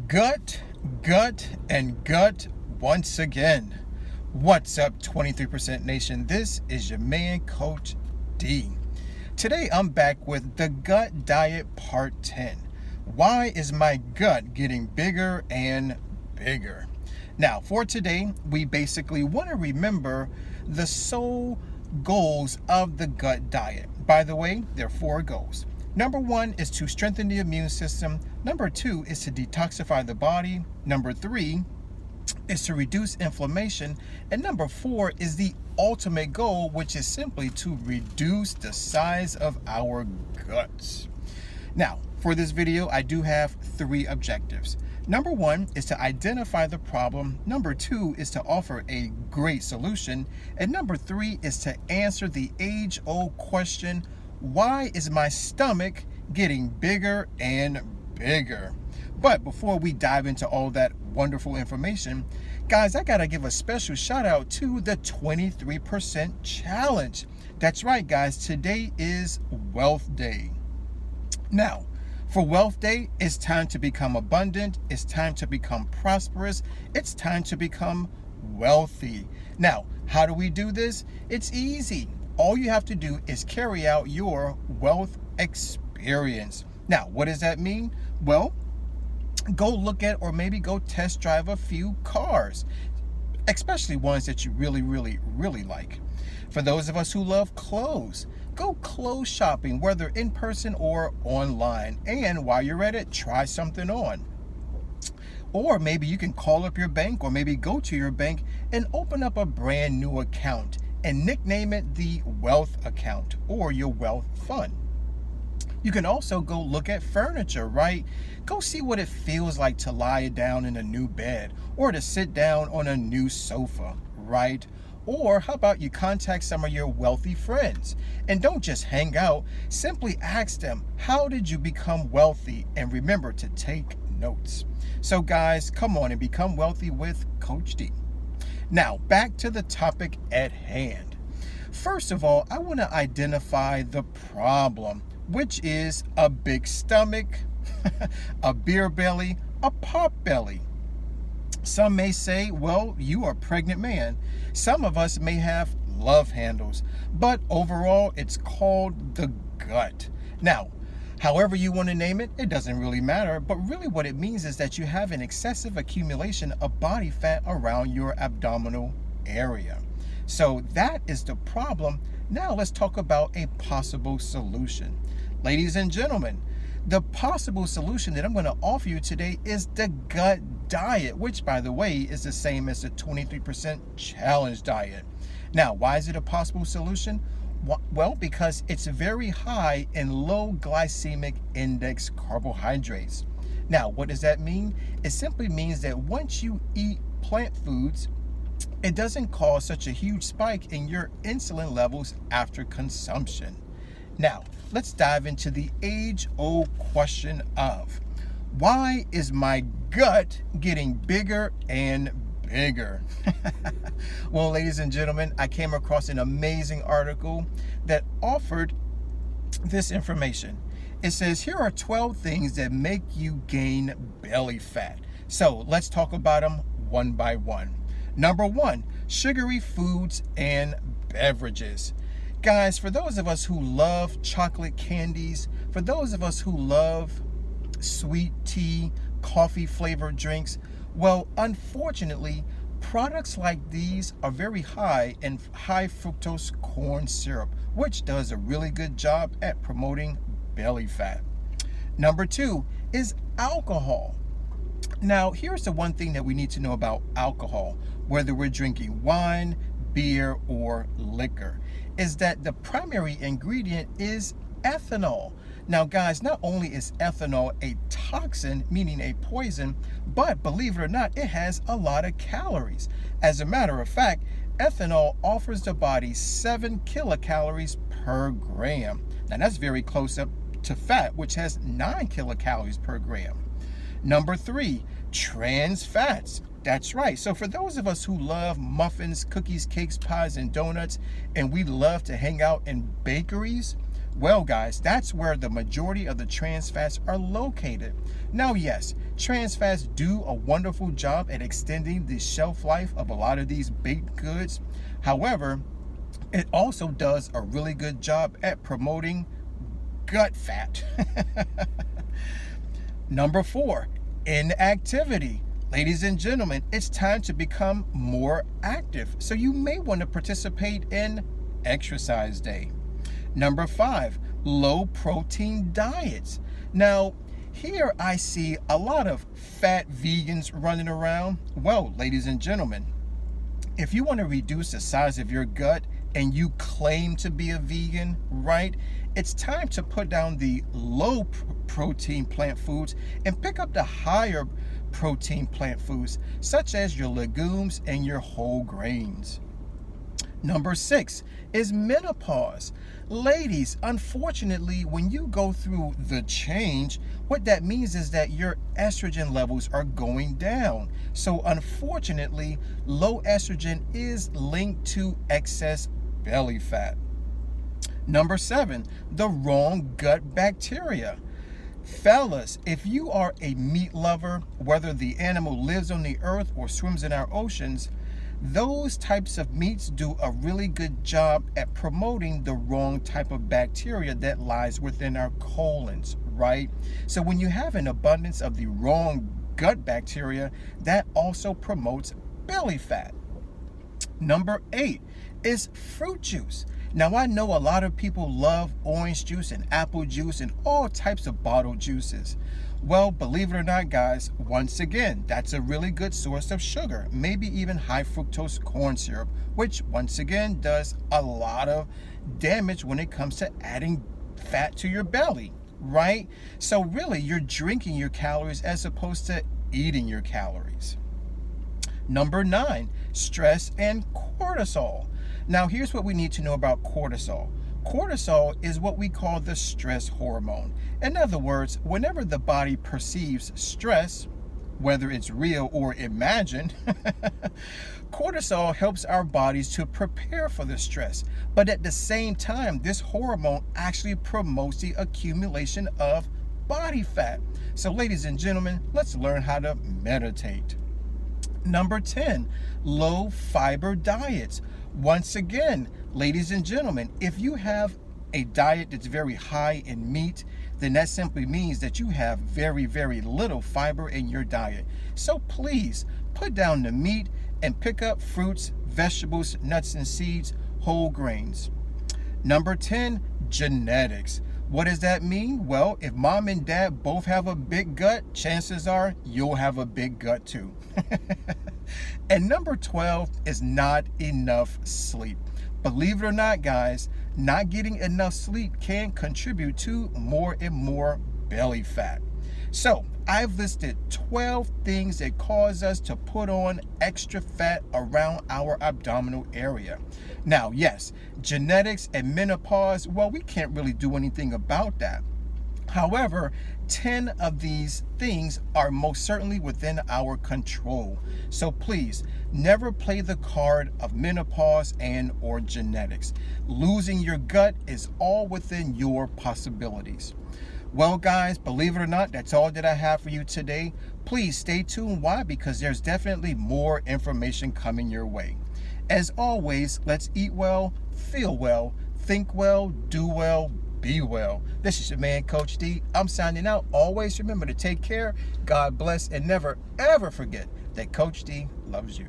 Gut, and gut once again. What's up, 23% Nation? This is your man, Coach D. Today, I'm back with the gut diet part 10. Why is my gut getting bigger and bigger? Now, for today, we basically want to remember the sole goals of the gut diet. By the way, there are 4 goals. Number 1 is to strengthen the immune system. Number 2 is to detoxify the body. Number 3 is to reduce inflammation. And number 4 is the ultimate goal, which is simply to reduce the size of our guts. Now, for this video, I do have 3 objectives. Number 1 is to identify the problem. Number 2 is to offer a great solution. And number 3 is to answer the age-old question, why is my stomach getting bigger and bigger? But before we dive into all that wonderful information, guys, I gotta give a special shout out to the 23% challenge. That's right, guys, today is Wealth Day. Now, for Wealth Day, it's time to become abundant, it's time to become prosperous, it's time to become wealthy. Now, how do we do this? It's easy. All you have to do is carry out your wealth experience. Now, what does that mean? Well, go look at or maybe go test drive a few cars, especially ones that you really like. For those of us who love clothes, go clothes shopping, whether in person or online. And while you're at it, try something on. Or maybe you can call up your bank or maybe go to your bank and open up a brand new account and nickname it the wealth account or your wealth fund. You can also go look at furniture, right? Go see what it feels like to lie down in a new bed or to sit down on a new sofa, right? Or how about you contact some of your wealthy friends and don't just hang out, simply ask them, how did you become wealthy? And remember to take notes. So guys, come on and become wealthy with Coach D. Now, back to the topic at hand. First of all, I want to identify the problem, which is a big stomach, a beer belly, a pot belly. Some may say, well, you are a pregnant man. Some of us may have love handles, but overall, it's called the gut. Now, however you want to name it, it doesn't really matter, but really what it means is that you have an excessive accumulation of body fat around your abdominal area. So that is the problem. Now let's talk about a possible solution. Ladies and gentlemen, the possible solution that I'm going to offer you today is the gut diet, which by the way is the same as the 23% challenge diet. Now, why is it a possible solution? Well, because it's very high in low glycemic index carbohydrates. Now, what does that mean? It simply means that once you eat plant foods, it doesn't cause such a huge spike in your insulin levels after consumption. Now, let's dive into the age-old question of, why is my gut getting bigger and bigger? Well, ladies and gentlemen, I came across an amazing article that offered this information. It says, here are 12 things that make you gain belly fat. So let's talk about them one by one. Number 1, sugary foods and beverages. Guys, for those of us who love chocolate candies, for those of us who love sweet tea, coffee flavored drinks, well, unfortunately, products like these are very high in high fructose corn syrup, which does a really good job at promoting belly fat. Number 2 is alcohol. Now, here's the one thing that we need to know about alcohol, whether we're drinking wine, beer, or liquor, is that the primary ingredient is ethanol. Now, guys, not only is ethanol a toxin, meaning a poison, but believe it or not, it has a lot of calories. As a matter of fact, ethanol offers the body 7 kilocalories per gram. Now, that's very close up to fat, which has 9 kilocalories per gram. Number 3, trans fats. That's right. So for those of us who love muffins, cookies, cakes, pies, and donuts, and we love to hang out in bakeries, well, guys, that's where the majority of the trans fats are located. Now, yes, Trans fats do a wonderful job at extending the shelf life of a lot of these baked goods. However, it also does a really good job at promoting gut fat. Number 4, inactivity. Ladies and gentlemen, it's time to become more active. So you may want to participate in exercise day. Number 5, low protein diets. Now, here I see a lot of fat vegans running around. Well, ladies and gentlemen, if you want to reduce the size of your gut and you claim to be a vegan, right? It's time to put down the low protein plant foods and pick up the higher protein plant foods, such as your legumes and your whole grains. Number 6 is menopause. Ladies, unfortunately, when you go through the change, what that means is that your estrogen levels are going down. So unfortunately, low estrogen is linked to excess belly fat. Number 7, the wrong gut bacteria. Fellas, if you are a meat lover, whether the animal lives on the earth or swims in our oceans, those types of meats do a really good job at promoting the wrong type of bacteria that lies within our colons, right? So when you have an abundance of the wrong gut bacteria, that also promotes belly fat. Number 8 is fruit juice. Now, I know a lot of people love orange juice and apple juice and all types of bottled juices. Well, believe it or not, guys, once again, that's a really good source of sugar, maybe even high fructose corn syrup, which once again does a lot of damage when it comes to adding fat to your belly, right? So really, you're drinking your calories as opposed to eating your calories. Number 9, stress and cortisol. Now, here's what we need to know about cortisol. Cortisol is what we call the stress hormone. In other words, whenever the body perceives stress, whether it's real or imagined, cortisol helps our bodies to prepare for the stress. But at the same time, this hormone actually promotes the accumulation of body fat. So, ladies and gentlemen, let's learn how to meditate. Number 10, low fiber diets. Once again, ladies and gentlemen, if you have a diet that's very high in meat, then that simply means that you have very, very little fiber in your diet. So please put down the meat and pick up fruits, vegetables, nuts and seeds, whole grains. Number 10, genetics. What does that mean? Well, if mom and dad both have a big gut, chances are you'll have a big gut too. And number 12 is not enough sleep. Believe it or not, guys, not getting enough sleep can contribute to more and more belly fat. So I've listed 12 things that cause us to put on extra fat around our abdominal area. Now, yes, genetics and menopause, well, we can't really do anything about that. However, 10 of these things are most certainly within our control. So please, never play the card of menopause and or genetics. Losing your gut is all within your possibilities. Well, guys, believe it or not, that's all that I have for you today. Please stay tuned. Why? Because there's definitely more information coming your way. As always, let's eat well, feel well, think well, do well, be well. This is your man, Coach D. I'm signing out. Always remember to take care, God bless, and never, ever forget that Coach D loves you.